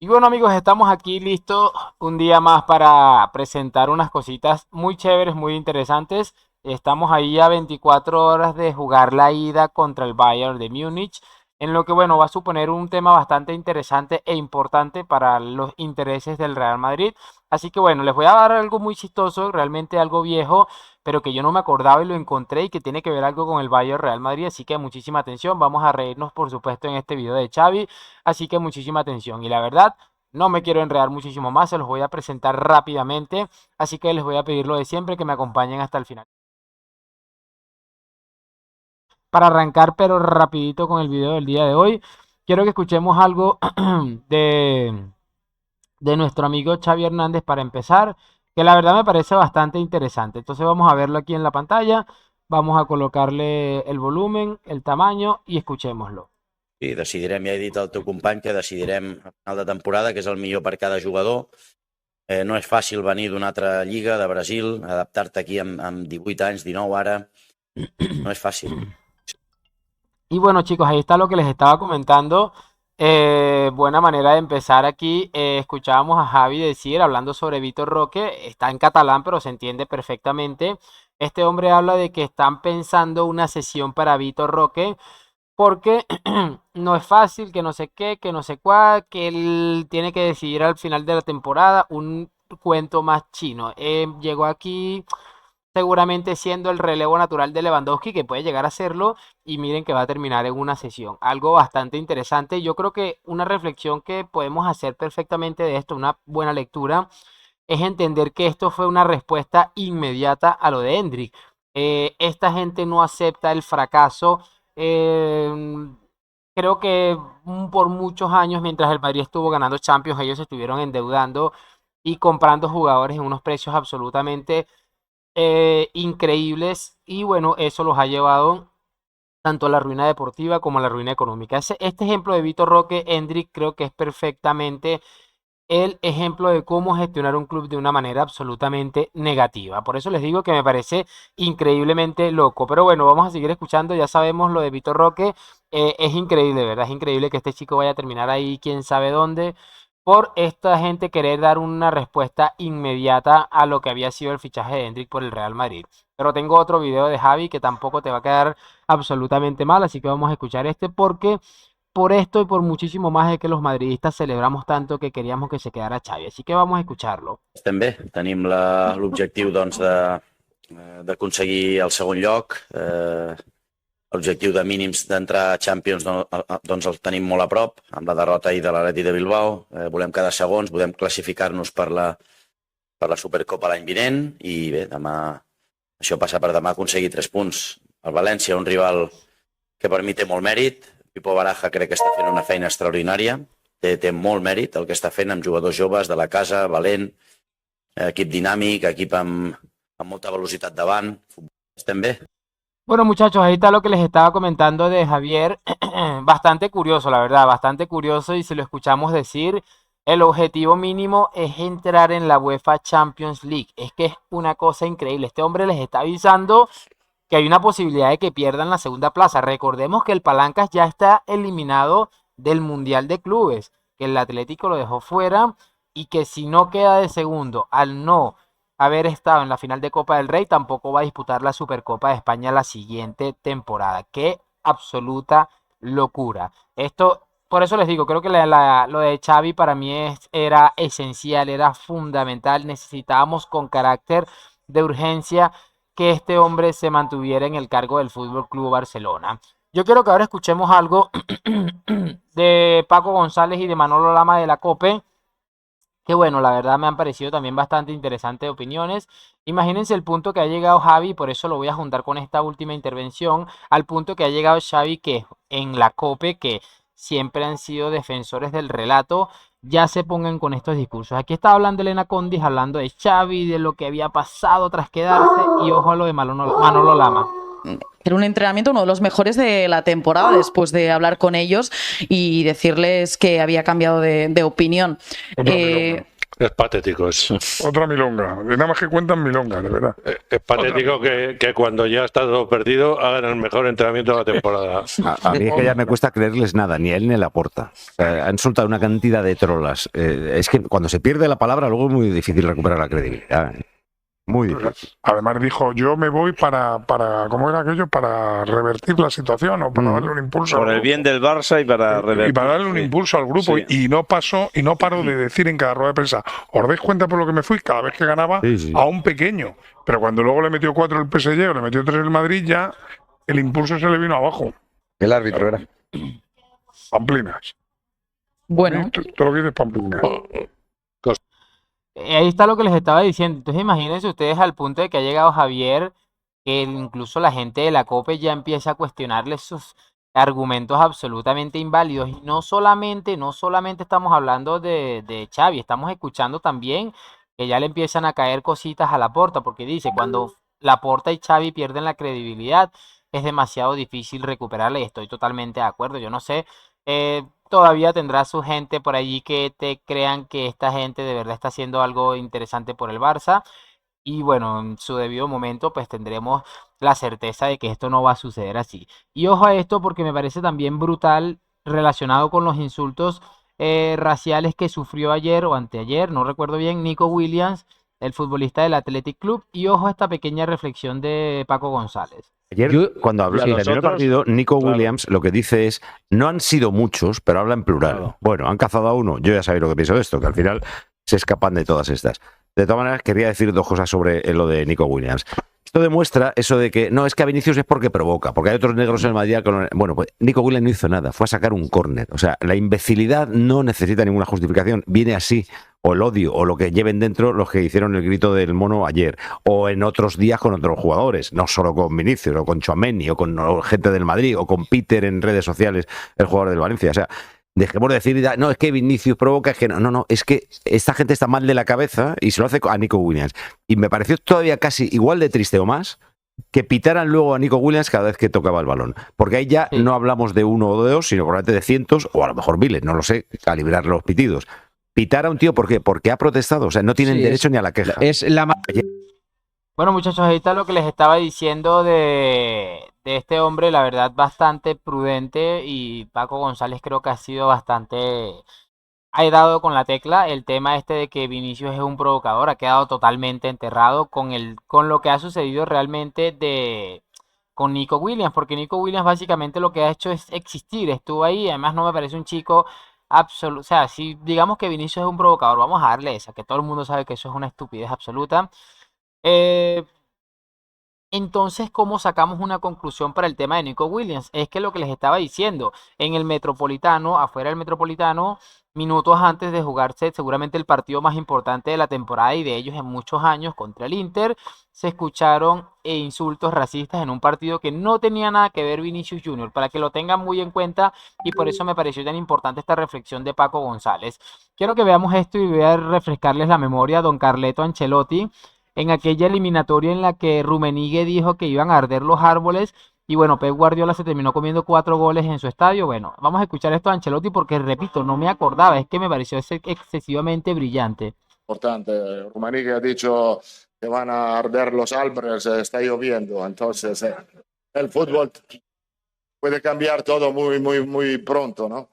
Y bueno amigos, estamos aquí listos un día más para presentar unas cositas muy chéveres, muy interesantes. Estamos ahí a 24 horas de jugar la ida contra el Bayern de Múnich, en lo que bueno, va a suponer un tema bastante interesante e importante para los intereses del Real Madrid. Así que bueno, les voy a dar algo muy chistoso, realmente algo viejo, pero que yo no me acordaba y lo encontré y que tiene que ver algo con el Bayern Real Madrid, así que muchísima atención. Vamos a reírnos por supuesto en este video de Xavi. Así que muchísima atención. Y la verdad, no me quiero enredar muchísimo más, se los voy a presentar rápidamente. Así que les voy a pedir lo de siempre, que me acompañen hasta el final. Para arrancar, pero rapidito con el video del día de hoy, quiero que escuchemos algo de, de nuestro amigo Xavi Hernández para empezar, que la verdad me parece bastante interesante. Entonces vamos a verlo aquí en la pantalla, vamos a colocarle el volumen, el tamaño y escuchémoslo. I decidirem, ja he dit al teu company que decidirem a final de temporada que és el millor per cada jugador. No és fàcil venir d'una altra lliga, de Brasil, adaptar-te aquí amb 18 anys, 19 ara, no és fàcil. Y bueno, chicos, ahí está lo que les estaba comentando. Buena manera de empezar aquí. Escuchábamos a Javi decir, hablando sobre Vitor Roque, está en catalán, pero se entiende perfectamente. Este hombre habla de que están pensando una sesión para Vitor Roque, porque no es fácil, que no sé qué, que no sé cuál, que él tiene que decidir al final de la temporada un cuento más chino. Llegó aquí seguramente siendo el relevo natural de Lewandowski, que puede llegar a serlo, y miren que va a terminar en una sesión. Algo bastante interesante. Yo creo que una reflexión que podemos hacer perfectamente de esto, una buena lectura, es entender que esto fue una respuesta inmediata a lo de Hendrik. Esta gente no acepta el fracaso. Creo que por muchos años, mientras el Madrid estuvo ganando Champions, ellos se estuvieron endeudando y comprando jugadores en unos precios absolutamente increíbles, y bueno, eso los ha llevado tanto a la ruina deportiva como a la ruina económica. Este ejemplo de Vitor Roque, Hendrik, creo que es perfectamente el ejemplo de cómo gestionar un club de una manera absolutamente negativa. Por eso les digo que me parece increíblemente loco. Pero bueno, vamos a seguir escuchando. Ya sabemos lo de Vitor Roque. Es increíble, ¿verdad? Es increíble que este chico vaya a terminar ahí, quién sabe dónde, por esta gente querer dar una respuesta inmediata a lo que había sido el fichaje de Hendrik por el Real Madrid. Pero tengo otro video de Javi que tampoco te va a quedar absolutamente mal, así que vamos a escuchar este, porque por esto y por muchísimo más es que los madridistas celebramos tanto que queríamos que se quedara Xavi. Así que vamos a escucharlo. Estem bé, tenim l'objectiu doncs, d'aconseguir el segon lloc, l'objectiu de mínims d'entrar a Champions doncs el tenim molt a prop, amb la derrota ahir de l'Atleti de Bilbao, volem quedar segons, volem classificar-nos per la Supercopa l'any vinent i bé, demà, això passa per demà aconseguir 3 punts. El València, un rival que per mi té molt mèrit. Pipo Baraja crec que està fent una feina extraordinària, té molt mèrit el que està fent amb jugadors joves de la casa, valent, equip dinàmic, equip amb molta velocitat davant. Estem bé. Bueno, muchachos, ahí está lo que les estaba comentando de Javier. Bastante curioso, la verdad, bastante curioso. Y si lo escuchamos decir, el objetivo mínimo es entrar en la UEFA Champions League. Es que es una cosa increíble. Este hombre les está avisando que hay una posibilidad de que pierdan la segunda plaza. Recordemos que el Palancas ya está eliminado del Mundial de Clubes, que el Atlético lo dejó fuera, y que si no queda de segundo al no haber estado en la final de Copa del Rey, tampoco va a disputar la Supercopa de España la siguiente temporada. Qué absoluta locura. Esto, por eso les digo, creo que lo de Xavi para mí era esencial, era fundamental. Necesitábamos con carácter de urgencia que este hombre se mantuviera en el cargo del Fútbol Club Barcelona. Yo quiero que ahora escuchemos algo de Paco González y de Manolo Lama de la COPE, que bueno, la verdad me han parecido también bastante interesantes opiniones. Imagínense el punto que ha llegado Javi, por eso lo voy a juntar con esta última intervención, al punto que ha llegado Xavi, que en la COPE, que siempre han sido defensores del relato, ya se pongan con estos discursos. Aquí está hablando Elena Condis, hablando de Xavi, de lo que había pasado tras quedarse, y ojo a lo de Manolo Lama. Era un entrenamiento, uno de los mejores de la temporada, después de hablar con ellos y decirles que había cambiado de opinión. Es patético eso. Otra milonga. Nada más que cuentan milongas, de verdad. Es patético que cuando ya está todo perdido hagan el mejor entrenamiento de la temporada. A mí es que ya me cuesta creerles nada, ni a él ni a Laporta. Han soltado una cantidad de trolas. Es que cuando se pierde la palabra luego es muy difícil recuperar la credibilidad. Muy difícil. Además dijo, yo me voy para ¿cómo era aquello? Para revertir la situación o para darle un impulso. Por el bien del Barça y para revertir. Y para darle un impulso al grupo. Sí. Y no paró de decir en cada rueda de prensa, ¿os dais cuenta por lo que me fui? Cada vez que ganaba a un pequeño. Pero cuando luego le metió 4 el PSG o le metió 3 el Madrid, ya el impulso se le vino abajo. El árbitro era. Pamplinas. Bueno. Todo lo que dices Pamplinas. Ahí está lo que les estaba diciendo. Entonces imagínense ustedes al punto de que ha llegado Javier, que incluso la gente de la COPE ya empieza a cuestionarle sus argumentos absolutamente inválidos. Y no solamente estamos hablando de Xavi, estamos escuchando también que ya le empiezan a caer cositas a Laporta, porque dice, cuando Laporta y Xavi pierden la credibilidad, es demasiado difícil recuperarla, y estoy totalmente de acuerdo. Yo no sé, todavía tendrá su gente por allí que te crean que esta gente de verdad está haciendo algo interesante por el Barça. Y bueno, en su debido momento pues tendremos la certeza de que esto no va a suceder así. Y ojo a esto porque me parece también brutal relacionado con los insultos raciales que sufrió ayer o anteayer, no recuerdo bien, Nico Williams, el futbolista del Athletic Club. Y ojo a esta pequeña reflexión de Paco González. Ayer, cuando terminó el partido, Nico Williams lo que dice es, no han sido muchos, pero habla en plural. Claro. Bueno, han cazado a uno. Yo ya sabéis lo que pienso de esto, que al final se escapan de todas estas. De todas maneras, quería decir 2 cosas sobre lo de Nico Williams. Esto demuestra eso de que no, es que a Vinicius es porque provoca, porque hay otros negros en el Madrid. Bueno, pues Nico Williams no hizo nada, fue a sacar un córner. O sea, la imbecilidad no necesita ninguna justificación, viene así. O el odio, o lo que lleven dentro los que hicieron el grito del mono ayer, o en otros días con otros jugadores, no solo con Vinicius, o con Tchouaméni, o con gente del Madrid, o con Peter en redes sociales, el jugador del Valencia. O sea, dejemos de decir, no, es que Vinicius provoca, es que no, es que esta gente está mal de la cabeza y se lo hace a Nico Williams. Y me pareció todavía casi igual de triste o más que pitaran luego a Nico Williams cada vez que tocaba el balón. Porque ahí ya no hablamos de 1 o de 2, sino probablemente de cientos, o a lo mejor miles, no lo sé, calibrar los pitidos. Pitar a un tío, ¿por qué? Porque ha protestado, o sea, no tienen derecho ni a la queja. Bueno, muchachos, ahí está lo que les estaba diciendo de este hombre, la verdad, bastante prudente, y Paco González creo que ha sido bastante... Ha dado con la tecla el tema este de que Vinicius es un provocador, ha quedado totalmente enterrado con lo que ha sucedido realmente con Nico Williams, porque Nico Williams básicamente lo que ha hecho es existir, estuvo ahí, además no me parece un chico... o sea, si digamos que Vinicius es un provocador, vamos a darle esa, que todo el mundo sabe que eso es una estupidez absoluta. Entonces, ¿cómo sacamos una conclusión para el tema de Nico Williams? Es que lo que les estaba diciendo, en el Metropolitano, afuera del Metropolitano, minutos antes de jugarse seguramente el partido más importante de la temporada y de ellos en muchos años contra el Inter, se escucharon insultos racistas en un partido que no tenía nada que ver Vinicius Junior, para que lo tengan muy en cuenta, y por eso me pareció tan importante esta reflexión de Paco González. Quiero que veamos esto y voy a refrescarles la memoria a don Carleto Ancelotti en aquella eliminatoria en la que Rummenigge dijo que iban a arder los árboles. Y bueno, Pep Guardiola se terminó comiendo 4 goles en su estadio. Bueno, vamos a escuchar esto de Ancelotti porque, repito, no me acordaba. Es que me pareció excesivamente brillante. Importante. Rummenigge ha dicho que van a arder los árboles, está lloviendo. Entonces, el fútbol puede cambiar todo muy pronto, ¿no?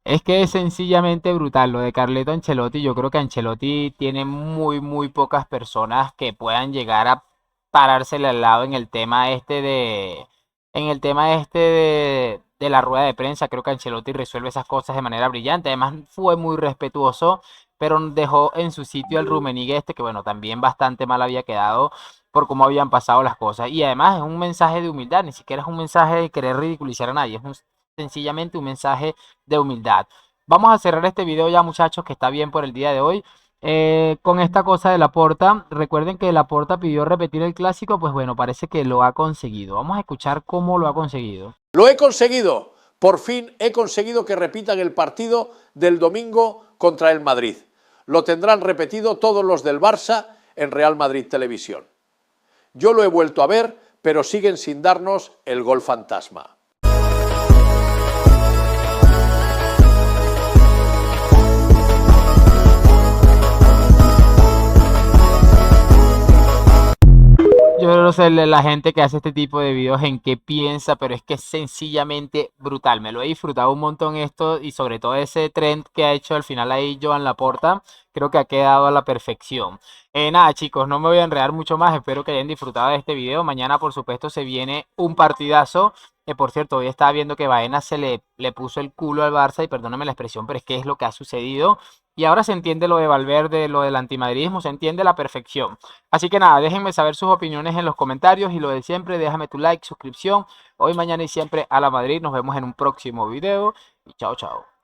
Es que es sencillamente brutal lo de Carleto Ancelotti. Yo creo que Ancelotti tiene muy pocas personas que puedan llegar a parársele al lado en el tema este de la rueda de prensa. Creo que Ancelotti resuelve esas cosas de manera brillante. Además fue muy respetuoso, pero dejó en su sitio al Rummenigge que bueno, también bastante mal había quedado por cómo habían pasado las cosas. Y además es un mensaje de humildad, ni siquiera es un mensaje de querer ridiculizar a nadie, es sencillamente un mensaje de humildad. Vamos a cerrar este video ya, muchachos, que está bien por el día de hoy. Con esta cosa de Laporta, recuerden que Laporta pidió repetir el clásico, pues bueno, parece que lo ha conseguido. Vamos a escuchar cómo lo ha conseguido. Lo he conseguido, por fin he conseguido que repitan el partido del domingo contra el Madrid. Lo tendrán repetido todos los del Barça en Real Madrid Televisión. Yo lo he vuelto a ver, pero siguen sin darnos el gol fantasma. no sé la gente que hace este tipo de videos en qué piensa, pero es que es sencillamente brutal. Me lo he disfrutado un montón esto y sobre todo ese trend que ha hecho al final ahí Joan Laporta, creo que ha quedado a la perfección. Nada, chicos, no me voy a enredar mucho más. Espero que hayan disfrutado de este video. Mañana, por supuesto, se viene un partidazo. Por cierto, hoy estaba viendo que Baena le puso el culo al Barça y perdóname la expresión, pero es que es lo que ha sucedido. Y ahora se entiende lo de Valverde, lo del antimadridismo, se entiende a la perfección. Así que nada, déjenme saber sus opiniones en los comentarios y lo de siempre, déjame tu like, suscripción. Hoy, mañana y siempre a la Madrid. Nos vemos en un próximo video y chao, chao.